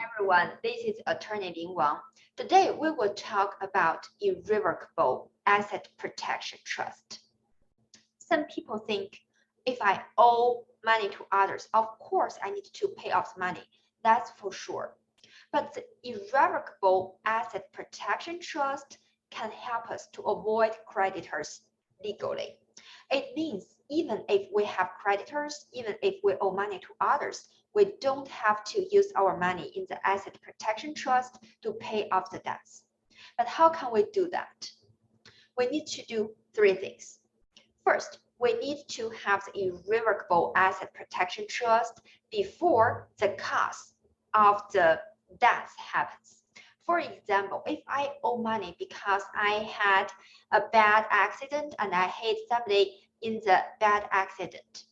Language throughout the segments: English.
everyone, this is Attorney Lin Wang. Today we will talk about irrevocable asset protection trust. Some people think if I owe money to others, of course I need to pay off the money. That's for sure. But the irrevocable asset protection trust can help us to avoid creditors legally. It means even if we have creditors, even if we owe money to others, we don't have to use our money in the asset protection trust to pay off the debts. But how can we do that? We need to do three things. First, we need to have the irrevocable asset protection trust before the cause of the death happens. For example, if I owe money because I had a bad accident and I hit somebody in the bad accident,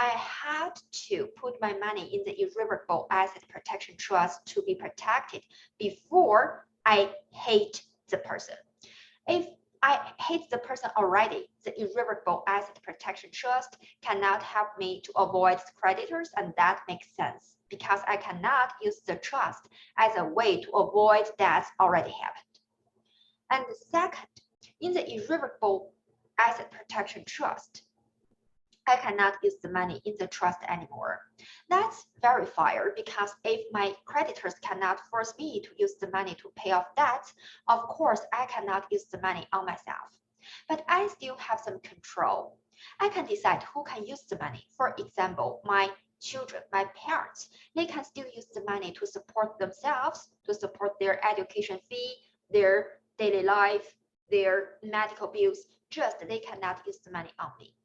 I had to put my money in the irrevocable asset protection trust to be protected before I hate the person. If I hate the person already, the irrevocable asset protection trust cannot help me to avoid creditors, and that makes sense because I cannot use the trust as a way to avoid debts already happened. And second, in the irrevocable asset protection trust, I cannot use the money in the trust anymore. That's very fair because if my creditors cannot force me to use the money to pay off debts, of course I cannot use the money on myself. But I still have some control. I can decide who can use the money. For example, my children, my parents, they can still use the money to support themselves, to support their education fee, their daily life, their medical bills, just they cannot use the money on me.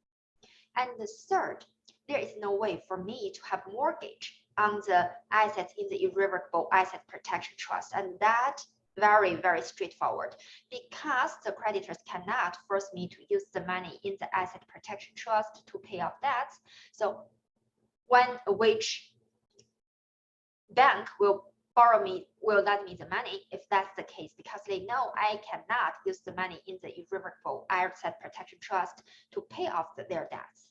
And the third, there is no way for me to have mortgage on the assets in the irrevocable asset protection trust. And that very, very straightforward because the creditors cannot force me to use the money in the asset protection trust to pay off debts. So which bank will lend me the money if that's the case, because they know I cannot use the money in the irrevocable asset protection trust to pay off their debts.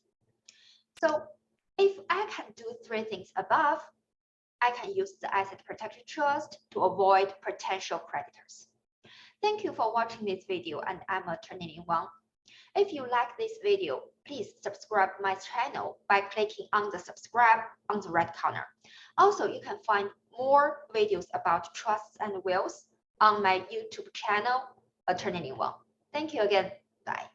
So if I can do three things above, I can use the asset protection trust to avoid potential creditors. Thank you for watching this video, and I'm Attorney Lin Wang. If you like this video, please subscribe my channel by clicking on the subscribe on the right corner. Also, you can find more videos about trusts and wills on my YouTube channel, Attorney Lin Wang. Thank you again. Bye.